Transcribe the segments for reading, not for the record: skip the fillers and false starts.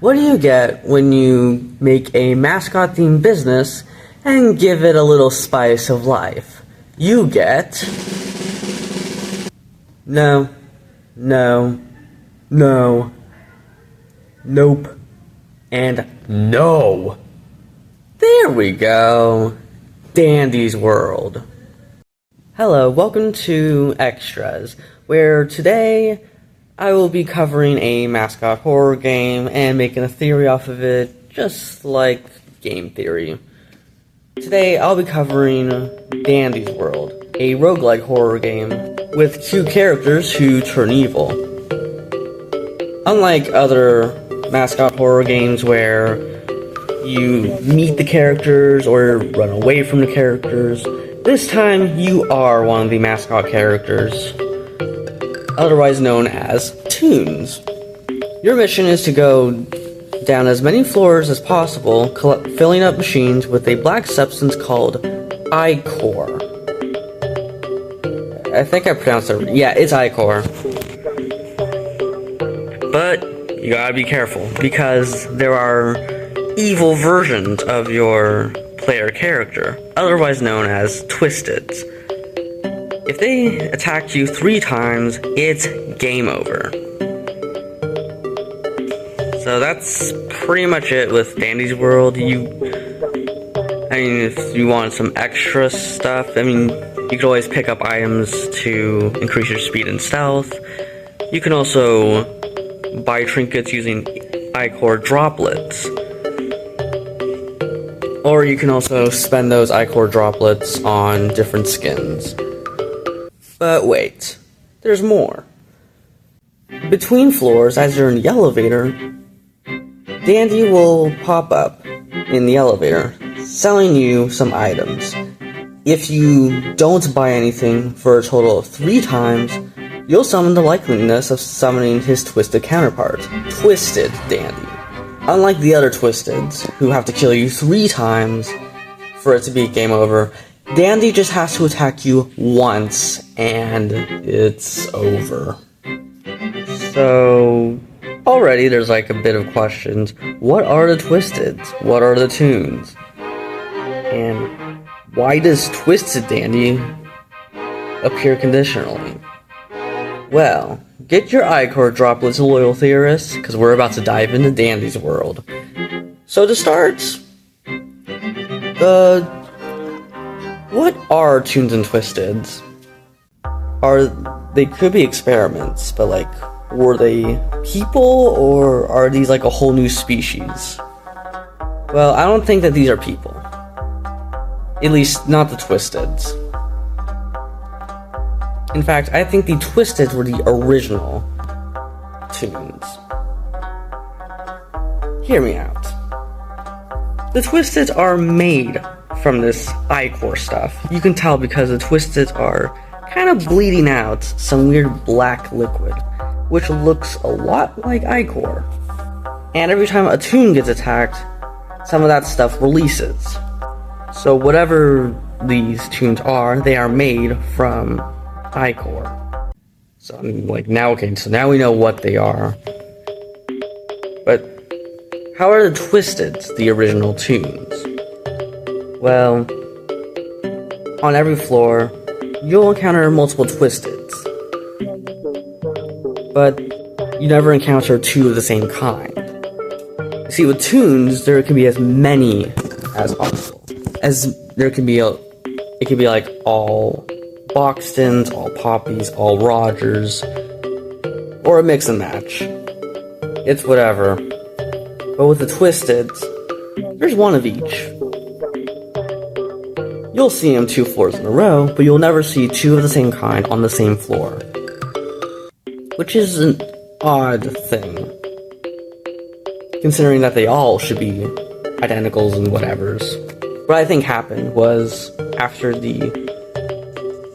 What do you get when you make a mascot-themed business and give it a little spice of life? You get... No. No. No. Nope. And no. There we go. Dandy's World. Hello, welcome to Extras, where today I will be covering a mascot horror game and making a theory off of it, just like game theory. Today I'll be covering Dandy's World, a roguelike horror game with cute characters who turn evil. Unlike other mascot horror games where you meet the characters or run away from the characters, this time you are one of the mascot characters, otherwise known as toons. Your mission is to go down as many floors as possible, filling up machines with a black substance called ichor. I think I pronounced it right. Yeah, it's ichor. But you gotta be careful, because there are evil versions of your player character, otherwise known as twisteds. If they attack you 3 times, it's game over. So that's pretty much it with Dandy's World. If you want some extra stuff, you could always pick up items to increase your speed and stealth. You can also buy trinkets using ichor droplets. Or you can also spend those ichor droplets on different skins. But wait, there's more. Between floors, as you're in the elevator, Dandy will pop up in the elevator, selling you some items. If you don't buy anything for a total of 3 times, you'll summon the likeliness of summoning his twisted counterpart, Twisted Dandy. Unlike the other Twisteds, who have to kill you 3 times for it to be game over, Dandy just has to attack you once, and it's over. So, already there's a bit of questions. What are the Twisteds? What are the toons? And why does Twisted Dandy appear conditionally? Well, get your ichor droplets, loyal theorists, because we're about to dive into Dandy's World. So to start, what are toons and twisteds? They could be experiments, but were they people, or are these a whole new species? Well, I don't think that these are people. At least, not the twisteds. In fact, I think the twisteds were the original toons. Hear me out. The twisteds are made from this ichor stuff. You can tell because the twisteds are kind of bleeding out some weird black liquid, which looks a lot like ichor. And every time a toon gets attacked, some of that stuff releases. So whatever these toons are, they are made from ichor. So now we know what they are. But how are the twisteds the original toons? Well, on every floor, you'll encounter multiple twisteds. But you never encounter 2 of the same kind. You see, with toons, there can be as many as possible. It can be all Boxtons, all Poppies, all Rogers, or a mix and match. It's whatever. But with the twisteds, there's one of each. You'll see them 2 floors in a row, but you'll never see 2 of the same kind on the same floor. Which is an odd thing, considering that they all should be identicals and whatevers. What I think happened was, after the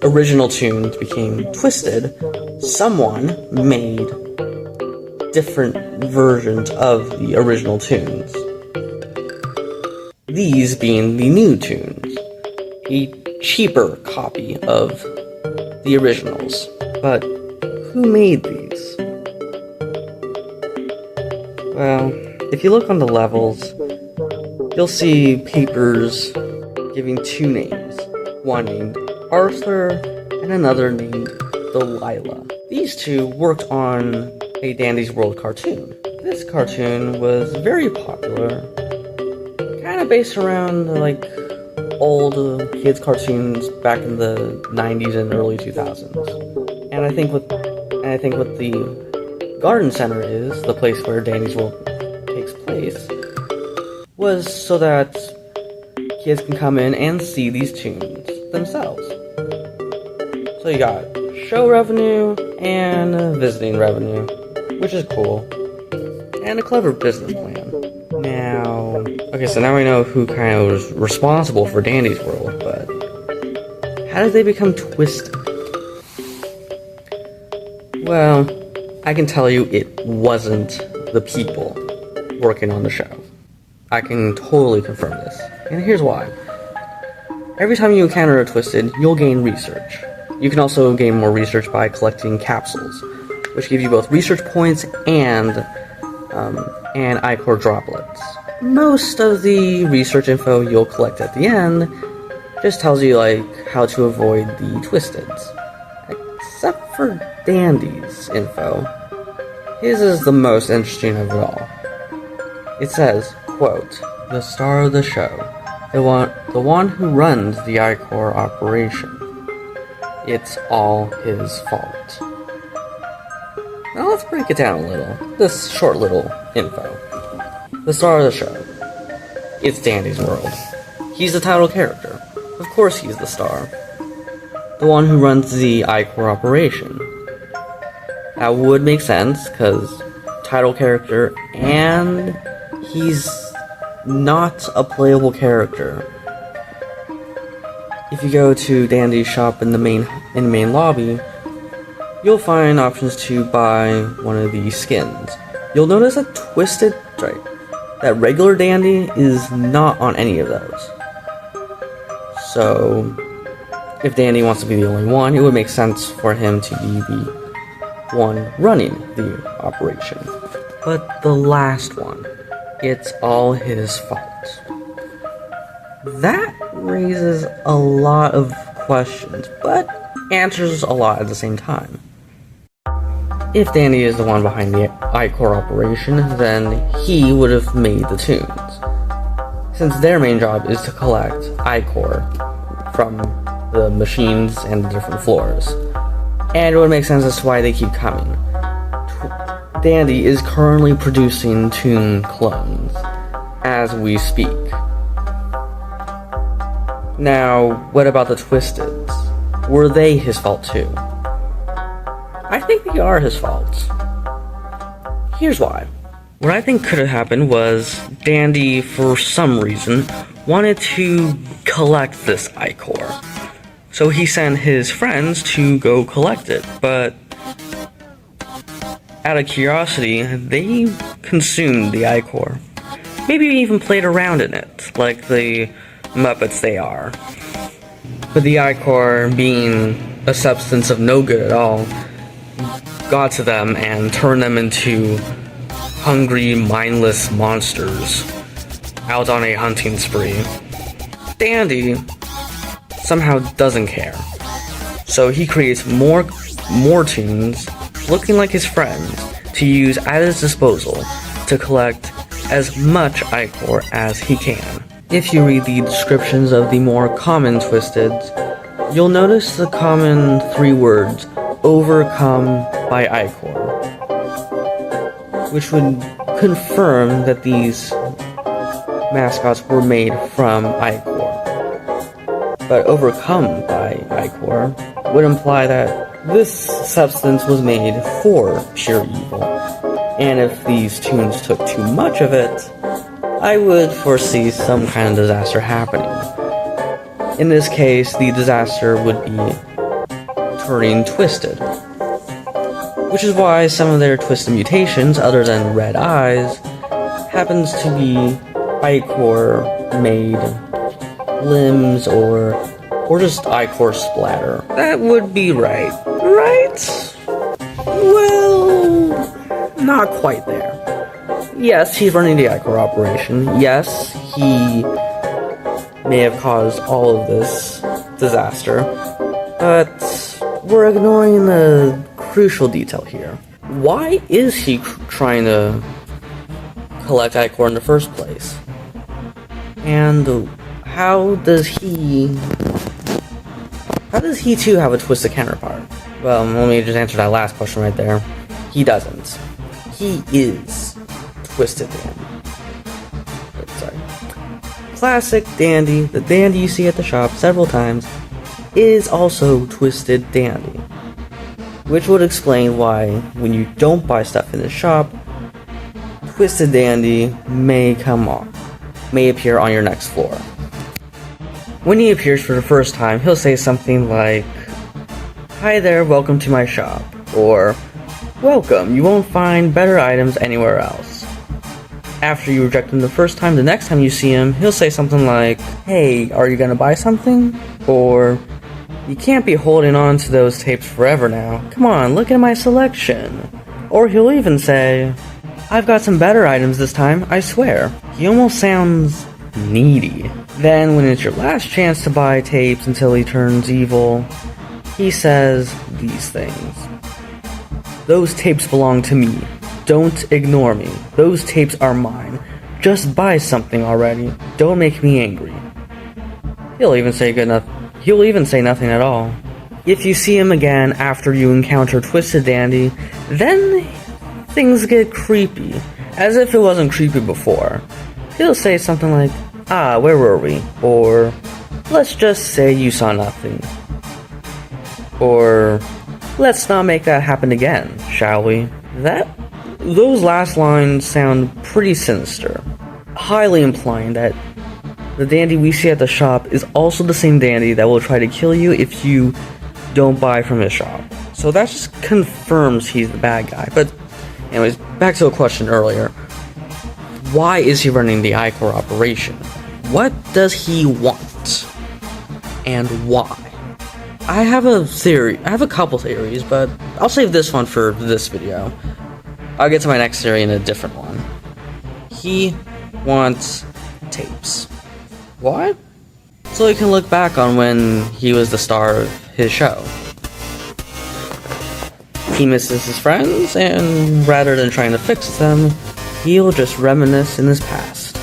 original toons became twisted, someone made different versions of the original toons. These being the new toons, a cheaper copy of the originals. But who made these? Well, if you look on the levels, you'll see papers giving two names, one named Arthur and another named Delilah. These two worked on a Dandy's World cartoon. This cartoon was very popular, kind of based around like old kids cartoons back in the 90s and early 2000s. And I think what the Garden Center is, the place where Dandy's World takes place, was so that kids can come in and see these tunes themselves. So you got show revenue and visiting revenue, which is cool, and a clever business plan. So now we know who kind of was responsible for Dandy's World, but how did they become twisted? Well, I can tell you it wasn't the people working on the show. I can totally confirm this, and here's why. Every time you encounter a Twisted, you'll gain research. You can also gain more research by collecting capsules, which give you both research points and ichor droplets. Most of the research info you'll collect at the end just tells you like how to avoid the Twisteds. Except for Dandy's info. His is the most interesting of it all. It says, quote, "The star of the show, the one who runs the ichor operation. It's all his fault." Now let's break it down a little. This short little info. The star of the show. It's Dandy's World. He's the title character. Of course he's the star. The one who runs the ichor operation. That would make sense, because title character, and he's not a playable character. If you go to Dandy's shop in the main lobby, you'll find options to buy one of these skins. You'll notice that regular Dandy is not on any of those. So, if Dandy wants to be the only one, it would make sense for him to be the one running the operation. But the last one, it's all his fault. That raises a lot of questions, but answers a lot at the same time. If Dandy is the one behind the ichor operation, then he would have made the tunes, since their main job is to collect ichor from the machines and the different floors. And it would make sense as to why they keep coming. Dandy is currently producing tune clones as we speak. Now, what about the Twisteds? Were they his fault too? I think they are his fault. Here's why. What I think could have happened was Dandy, for some reason, wanted to collect this ichor. So he sent his friends to go collect it, but out of curiosity, they consumed the ichor. Maybe even played around in it, like the Muppets they are. But the ichor, being a substance of no good at all, got to them and turned them into hungry, mindless monsters out on a hunting spree. Dandy somehow doesn't care, so he creates more tunes looking like his friends to use at his disposal to collect as much ichor as he can. If you read the descriptions of the more common Twisteds, you'll notice the common 3 words, "overcome by ichor," which would confirm that these mascots were made from ichor. But overcome by ichor would imply that this substance was made for pure evil, and if these tunes took too much of it, I would foresee some kind of disaster happening. In this case, the disaster would be turning twisted, which is why some of their twisted mutations, other than red eyes, happens to be ichor-made limbs or just ichor splatter. That would be right. Right? Well, not quite there. yes, he's running the Icor operation. Yes, he may have caused all of this disaster. But we're ignoring the crucial detail here. Why is he trying to collect Icor in the first place? And how does he too have a twisted counterpart? Well, let me just answer that last question right there. He doesn't. He is Twisted Dandy. Sorry. Classic Dandy, the Dandy you see at the shop several times, is also Twisted Dandy. Which would explain why, when you don't buy stuff in the shop, Twisted Dandy may appear on your next floor. When he appears for the first time, he'll say something like, "Hi there, welcome to my shop," or "Welcome, you won't find better items anywhere else." After you reject him the first time, the next time you see him, he'll say something like, "Hey, are you gonna buy something?" Or, "You can't be holding on to those tapes forever now. Come on, look at my selection." Or he'll even say, "I've got some better items this time, I swear." He almost sounds needy. Then, when it's your last chance to buy tapes until he turns evil, he says these things. "Those tapes belong to me. Don't ignore me. Those tapes are mine. Just buy something already. Don't make me angry." He'll even say nothing at all. If you see him again after you encounter Twisted Dandy, then things get creepy, as if it wasn't creepy before. He'll say something like, "Ah, where were we?" Or, "Let's just say you saw nothing." Or, "Let's not make that happen again, shall we?" Those last lines sound pretty sinister, highly implying that the Dandy we see at the shop is also the same Dandy that will try to kill you if you don't buy from his shop. So that just confirms he's the bad guy. But anyways, back to a question earlier. Why is he running the Icor operation? What does he want? And why? I have a theory. I have a couple theories, but I'll save this one for this video. I'll get to my next theory in a different one. He wants tapes. What? So he can look back on when he was the star of his show. He misses his friends, and rather than trying to fix them, he'll just reminisce in his past.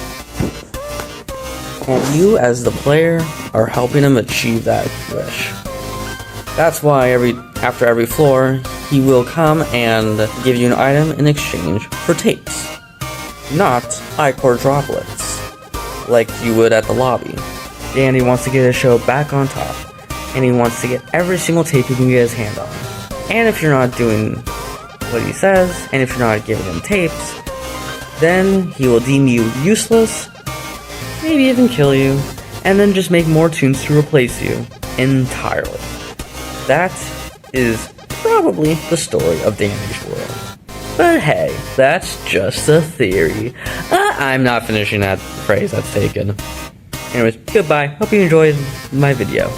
And you, as the player, are helping him achieve that wish. That's why after every floor, he will come and give you an item in exchange for tapes. Not Icor droplets, like you would at the lobby. Dandy wants to get his show back on top, and he wants to get every single tape he can get his hand on. And if you're not doing what he says, and if you're not giving him tapes, then he will deem you useless, maybe even kill you, and then just make more toons to replace you entirely. That is probably the story of Dandy's world. But hey, that's just a theory. I'm not finishing that phrase, that's taken. Anyways, goodbye. Hope you enjoyed my video.